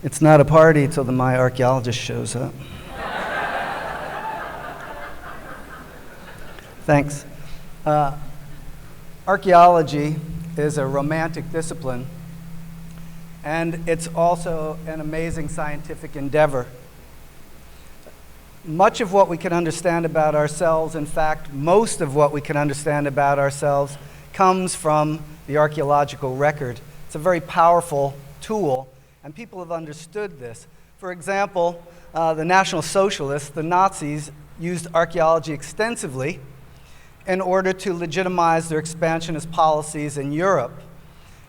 It's not a party till the My Archaeologist shows up. Thanks. Archaeology is a romantic discipline, and it's also an amazing scientific endeavor. Much of what we can understand about ourselves, in fact, most of what we can understand about ourselves, comes from the archaeological record. It's a very powerful tool, and people have understood this. For example, the National Socialists, the Nazis, used archaeology extensively in order to legitimize their expansionist policies in Europe.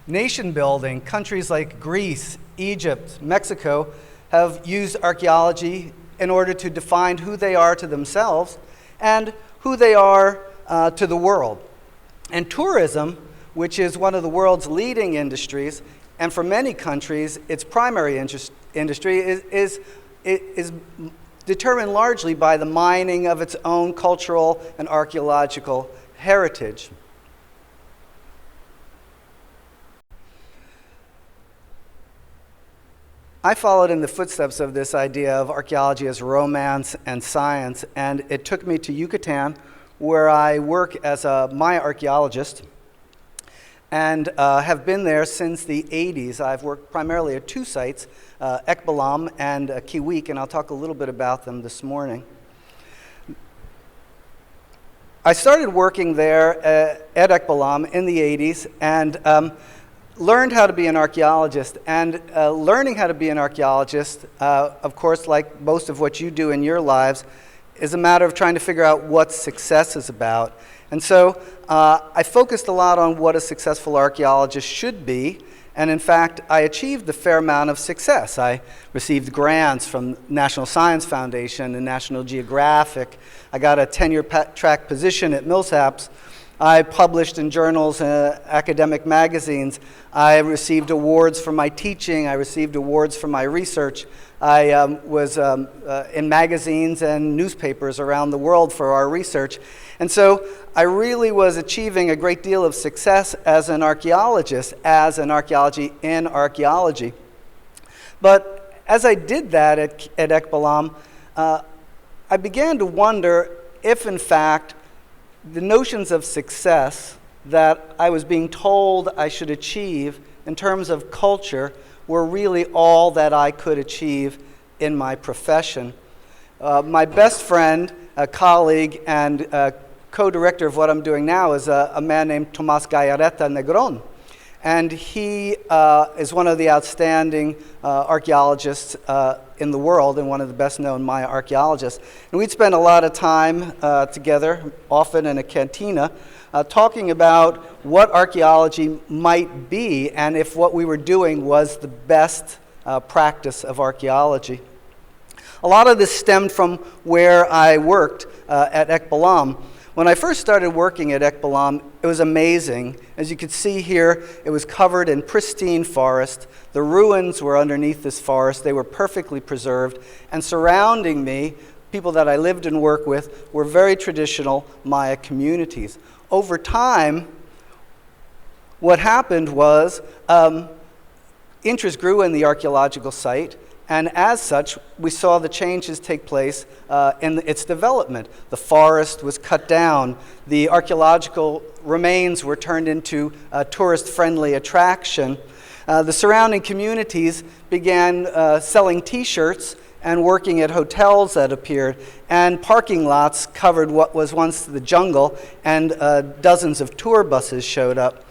Nation building, countries like Greece, Egypt, Mexico have used archaeology in order to define who they are to themselves and who they are to the world. And tourism, which is one of the world's leading industries, and for many countries, its primary industry is determined largely by the mining of its own cultural and archaeological heritage. I followed in the footsteps of this idea of archaeology as romance and science, and it took me to Yucatan, where I work as a Maya archaeologist, and have been there since the 80s. I've worked primarily at two sites, Ekbalam and Kiuic, and I'll talk a little bit about them this morning. I started working there at Ekbalam in the 80s, and learned how to be an archaeologist. And learning how to be an archaeologist, of course, like most of what you do in your lives, is a matter of trying to figure out what success is about. And so I focused a lot on what a successful archaeologist should be, and in fact, I achieved a fair amount of success. I received grants from National Science Foundation and National Geographic. I got a tenure-track position at Millsaps. I published in journals, academic magazines. I received awards for my teaching. I received awards for my research. I was in magazines and newspapers around the world for our research. And so I really was achieving a great deal of success as an archaeologist, as an archaeology in archaeology. But as I did that at Ekbalam, I began to wonder if, in fact, the notions of success that I was being told I should achieve in terms of culture were really all that I could achieve in my profession. My best friend, a colleague, and co-director of what I'm doing now is a man named Tomás Gallareta Negron. And he is one of the outstanding archaeologists in the world and one of the best-known Maya archaeologists. And we'd spend a lot of time together, often in a cantina, talking about what archaeology might be and if what we were doing was the best practice of archaeology. A lot of this stemmed from where I worked at Ekbalam. When I first started working at Ekbalam, it was amazing. As you can see here, it was covered in pristine forest. The ruins were underneath this forest. They were perfectly preserved. And surrounding me, people that I lived and worked with, were very traditional Maya communities. Over time, what happened was interest grew in the archaeological site. And as such, we saw the changes take place in its development. The forest was cut down. The archaeological remains were turned into a tourist-friendly attraction. The surrounding communities began selling T-shirts and working at hotels that appeared, and parking lots covered what was once the jungle, and dozens of tour buses showed up.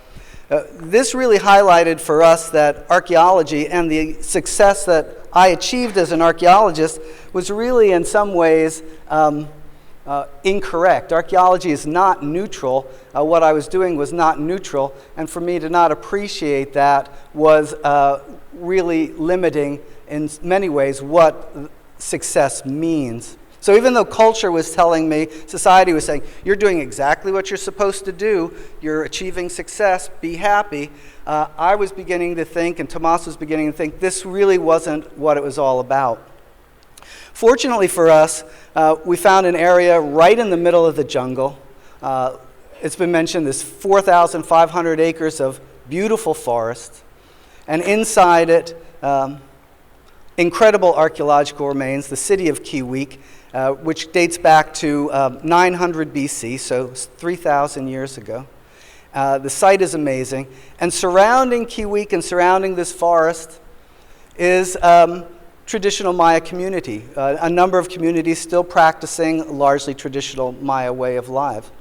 This really highlighted for us that archaeology and the success that I achieved as an archaeologist was really in some ways incorrect. Archaeology is not neutral. What I was doing was not neutral, and for me to not appreciate that was really limiting in many ways what success means. So even though culture was telling me, society was saying, you're doing exactly what you're supposed to do, you're achieving success, be happy, I was beginning to think, and Tomás was beginning to think, this really wasn't what it was all about. Fortunately for us, we found an area right in the middle of the jungle. It's been mentioned, this 4,500 acres of beautiful forest, and inside it, incredible archaeological remains, the city of Kiuic, which dates back to 900 BC, so 3,000 years ago. The site is amazing. And surrounding Kiuic and surrounding this forest is traditional Maya community, a number of communities still practicing largely traditional Maya way of life.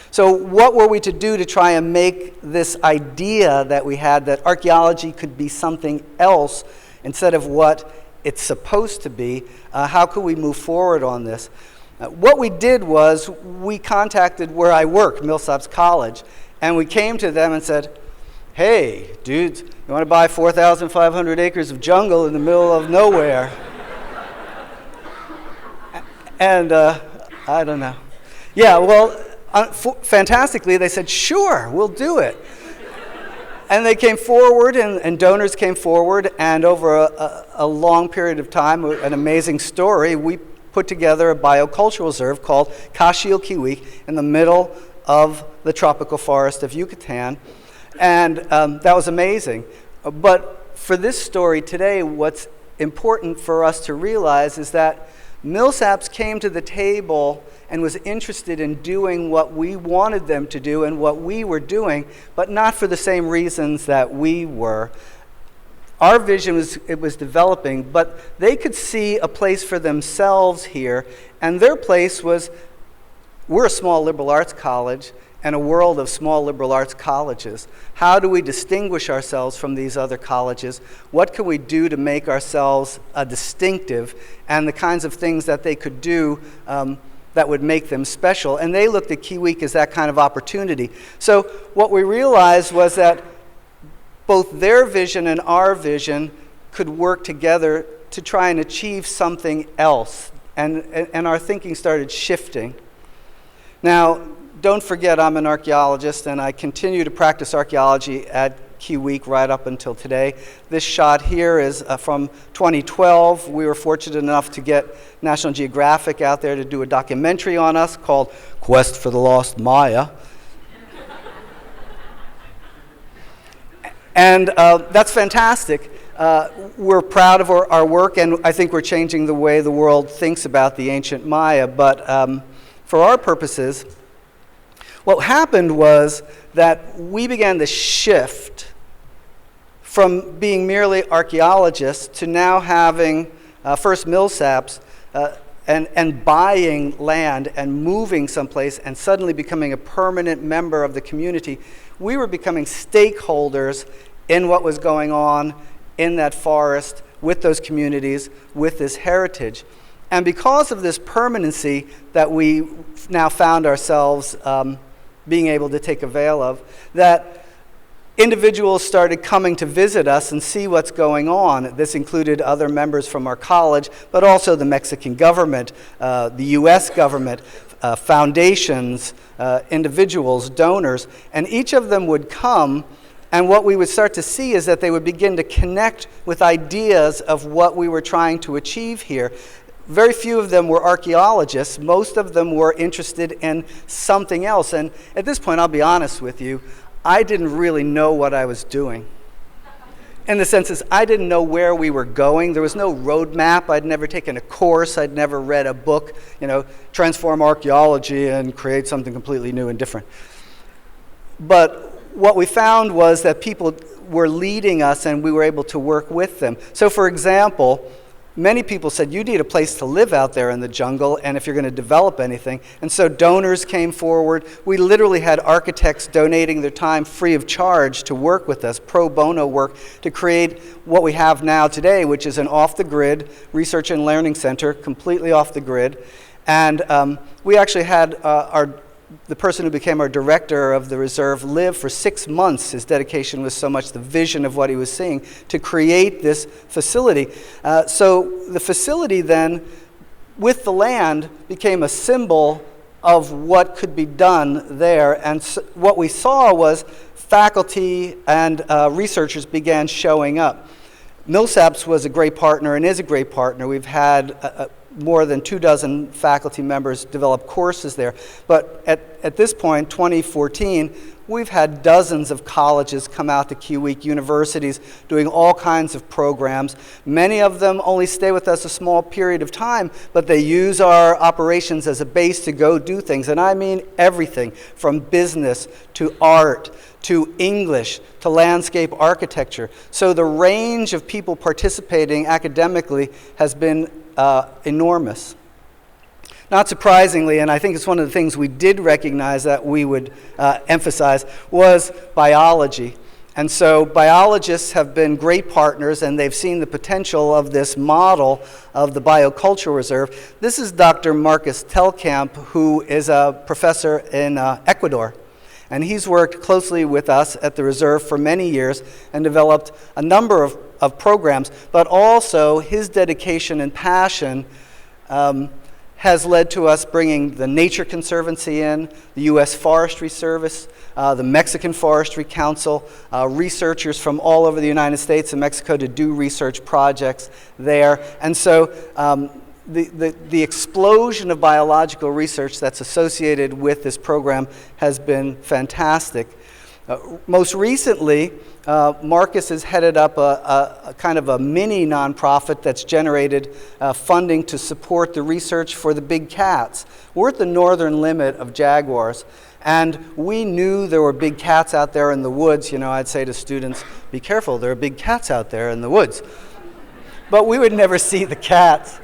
So what were we to do to try and make this idea that we had that archaeology could be something else instead of what it's supposed to be? How could we move forward on this? What we did was we contacted where I work, Millsaps College, and we came to them and said, hey, dudes, you want to buy 4,500 acres of jungle in the middle of nowhere? And I don't know. Yeah, well, fantastically, they said, sure, we'll do it. And they came forward, and donors came forward, and over a long period of time, an amazing story, we put together a biocultural reserve called Kaxil Kiuic in the middle of the tropical forest of Yucatan. And that was amazing. But for this story today, what's important for us to realize is that Millsaps came to the table and was interested in doing what we wanted them to do and what we were doing, but not for the same reasons that we were. Our vision was developing, but they could see a place for themselves here, and their place was, we're a small liberal arts college and a world of small liberal arts colleges. How do we distinguish ourselves from these other colleges? What can we do to make ourselves distinctive, and the kinds of things that they could do that would make them special? And they looked at Kiuic as that kind of opportunity. So what we realized was that both their vision and our vision could work together to try and achieve something else. And our thinking started shifting. Now, don't forget, I'm an archaeologist, and I continue to practice archaeology at Kiuic right up until today. This shot here is from 2012. We were fortunate enough to get National Geographic out there to do a documentary on us called Quest for the Lost Maya. And that's fantastic. We're proud of our work, and I think we're changing the way the world thinks about the ancient Maya. But for our purposes, what happened was that we began to shift from being merely archaeologists to now having, first Millsaps, and buying land and moving someplace and suddenly becoming a permanent member of the community. We were becoming stakeholders in what was going on in that forest with those communities, with this heritage. And because of this permanency that we now found ourselves being able to take avail of, that individuals started coming to visit us and see what's going on. This included other members from our college, but also the Mexican government, the US government, foundations, individuals, donors, and each of them would come, and what we would start to see is that they would begin to connect with ideas of what we were trying to achieve here. Very few of them were archaeologists. Most of them were interested in something else. And at this point, I'll be honest with you, I didn't really know what I was doing. In the sense is, I didn't know where we were going. There was no roadmap. I'd never taken a course. I'd never read a book, transform archaeology and create something completely new and different. But what we found was that people were leading us and we were able to work with them. So for example, many people said, you need a place to live out there in the jungle, and if you're going to develop anything. And so donors came forward. We literally had architects donating their time free of charge to work with us, pro bono work, to create what we have now today, which is an off-the-grid research and learning center, completely off the grid. And we actually had the person who became our director of the reserve live for 6 months. His dedication was so much, the vision of what he was seeing, to create this facility. So the facility then, with the land, became a symbol of what could be done there. And so what we saw was faculty and researchers began showing up. Millsaps was a great partner and is a great partner. We've had more than 24 faculty members develop courses there. But at this point, 2014, we've had dozens of colleges come out to Kiuic, universities doing all kinds of programs. Many of them only stay with us a small period of time, but they use our operations as a base to go do things. And I mean everything from business to art to English to landscape architecture. So the range of people participating academically has been enormous. Not surprisingly, and I think it's one of the things we did recognize that we would emphasize, was biology. And so biologists have been great partners, and they've seen the potential of this model of the biocultural reserve. This is Dr. Marcus Telcamp, who is a professor in Ecuador. And he's worked closely with us at the reserve for many years and developed a number of programs, but also his dedication and passion has led to us bringing the Nature Conservancy in, the U.S. Forestry Service, the Mexican Forestry Council, researchers from all over the United States and Mexico to do research projects there. And so the explosion of biological research that's associated with this program has been fantastic. Most recently, Marcus has headed up a kind of a mini nonprofit that's generated funding to support the research for the big cats. We're at the northern limit of Jaguars, and we knew there were big cats out there in the woods. You know, I'd say to students, be careful, there are big cats out there in the woods. But we would never see the cats.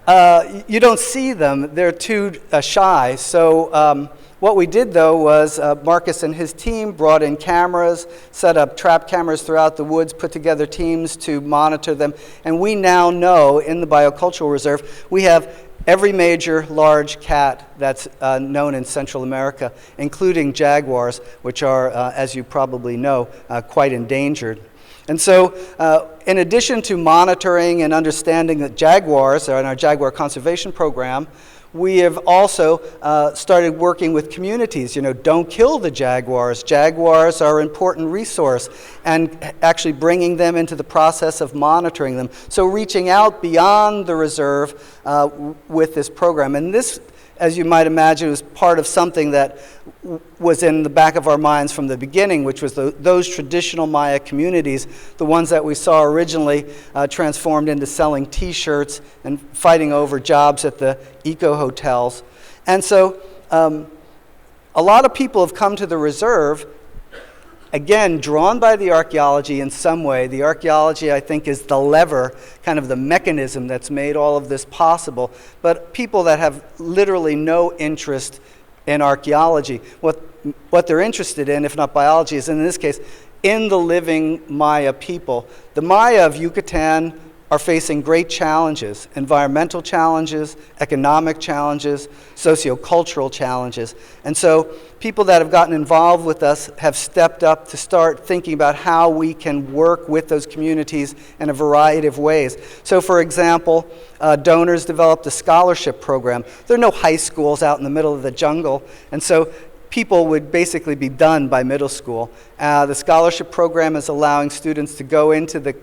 You don't see them, they're too shy. So what we did, though, was Marcus and his team brought in cameras, set up trap cameras throughout the woods, put together teams to monitor them. And we now know in the Biocultural Reserve, we have every major large cat that's known in Central America, including jaguars, which are, as you probably know, quite endangered. And so, in addition to monitoring and understanding that jaguars are in our Jaguar Conservation Program, we have also started working with communities. You know, don't kill the jaguars. Jaguars are an important resource, and actually bringing them into the process of monitoring them. So reaching out beyond the reserve with this program. And this, as you might imagine, was part of something that was in the back of our minds from the beginning, which was those traditional Maya communities, the ones that we saw originally transformed into selling T-shirts and fighting over jobs at the eco-hotels. And so a lot of people have come to the reserve, again, drawn by the archaeology in some way. The archaeology, I think, is the lever, kind of the mechanism that's made all of this possible. But people that have literally no interest in archaeology, what they're interested in, if not biology, is in this case, in the living Maya people. The Maya of Yucatan are facing great challenges, environmental challenges, economic challenges, sociocultural challenges. And so people that have gotten involved with us have stepped up to start thinking about how we can work with those communities in a variety of ways. So for example, donors developed a scholarship program. There are no high schools out in the middle of the jungle, and so people would basically be done by middle school. The scholarship program is allowing students to go into the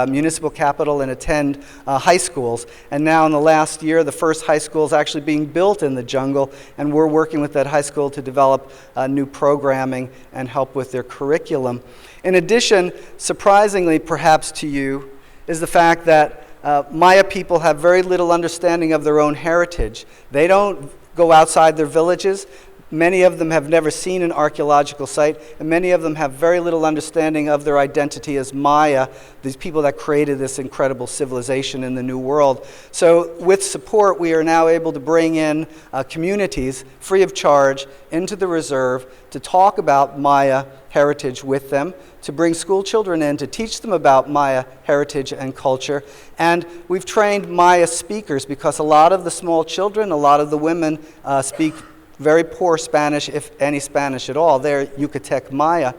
municipal capital and attend high schools. And now in the last year, the first high school is actually being built in the jungle, and we're working with that high school to develop new programming and help with their curriculum. In addition, surprisingly perhaps to you, is the fact that Maya people have very little understanding of their own heritage. They don't go outside their villages. Many of them have never seen an archaeological site, and many of them have very little understanding of their identity as Maya, these people that created this incredible civilization in the New World. So with support, we are now able to bring in communities free of charge into the reserve to talk about Maya heritage with them, to bring school children in to teach them about Maya heritage and culture. And we've trained Maya speakers because a lot of the small children, a lot of the women speak very poor Spanish, if any Spanish at all. They're Yucatec Maya.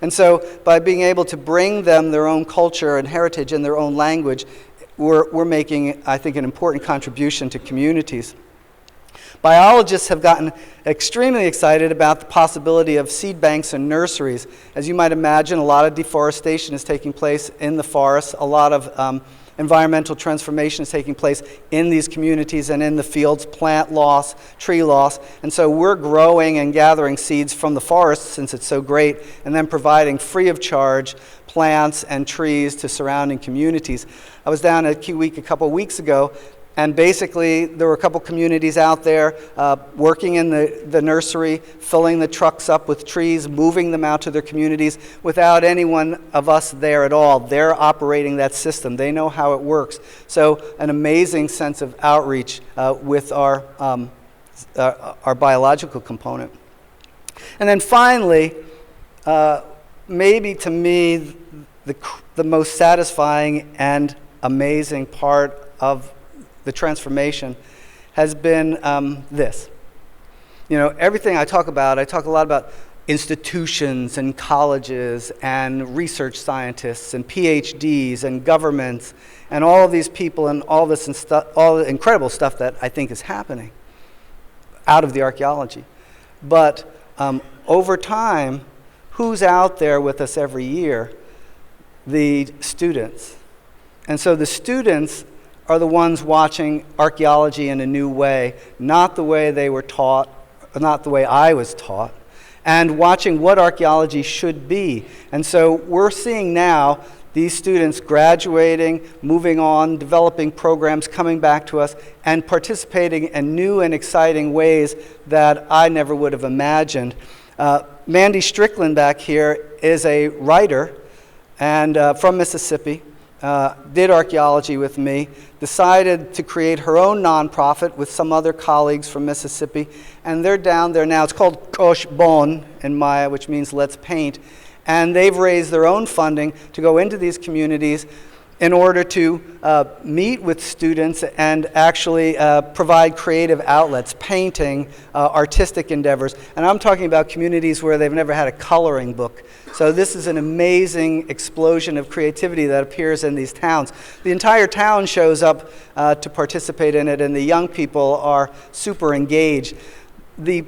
And so by being able to bring them their own culture and heritage in their own language, we're making, I think, an important contribution to communities. Biologists have gotten extremely excited about the possibility of seed banks and nurseries. As you might imagine, a lot of deforestation is taking place in the forests. A lot of environmental transformation is taking place in these communities and in the fields, plant loss, tree loss. And so we're growing and gathering seeds from the forests, since it's so great, and then providing free of charge plants and trees to surrounding communities. I was down at Kiuic a couple of weeks ago, and basically there were a couple communities out there working in the nursery, filling the trucks up with trees, moving them out to their communities without any one of us there at all. They're operating that system. They know how it works. So an amazing sense of outreach with our biological component. And then finally, maybe to me, the most satisfying and amazing part of the transformation has been this. You know, everything I talk a lot about institutions and colleges and research scientists and PhDs and governments and all of these people and all this and all the incredible stuff that I think is happening out of the archaeology. But over time, who's out there with us every year? The students. And so the students are the ones watching archaeology in a new way, not the way they were taught, or not the way I was taught, and watching what archaeology should be. And so we're seeing now these students graduating, moving on, developing programs, coming back to us, and participating in new and exciting ways that I never would have imagined. Mandy Strickland back here is a writer and from Mississippi. Did archaeology with me, decided to create her own nonprofit with some other colleagues from Mississippi, and they're down there now. It's called Kosh Bon in Maya, which means let's paint, and they've raised their own funding to go into these communities in order to meet with students and actually provide creative outlets, painting, artistic endeavors. And I'm talking about communities where they've never had a coloring book. So this is an amazing explosion of creativity that appears in these towns. The entire town shows up to participate in it, and the young people are super engaged. The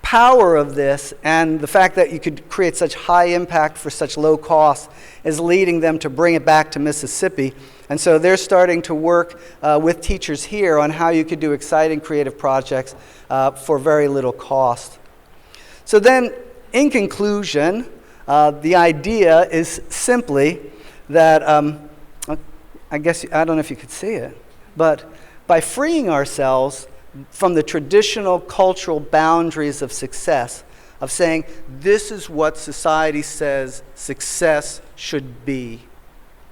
power of this and the fact that you could create such high impact for such low cost is leading them to bring it back to Mississippi. And so they're starting to work with teachers here on how you could do exciting creative projects for very little cost. So then, in conclusion, the idea is simply that, I don't know if you could see it, but by freeing ourselves from the traditional cultural boundaries of success, of saying, this is what society says success should be.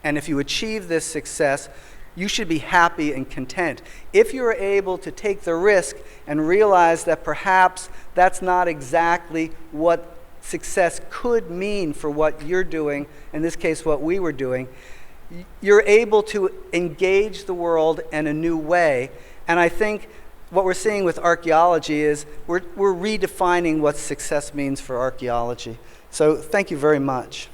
And if you achieve this success, you should be happy and content. If you're able to take the risk and realize that perhaps that's not exactly what success could mean for what you're doing, in this case what we were doing, you're able to engage the world in a new way. And I think what we're seeing with archaeology is we're redefining what success means for archaeology. So thank you very much.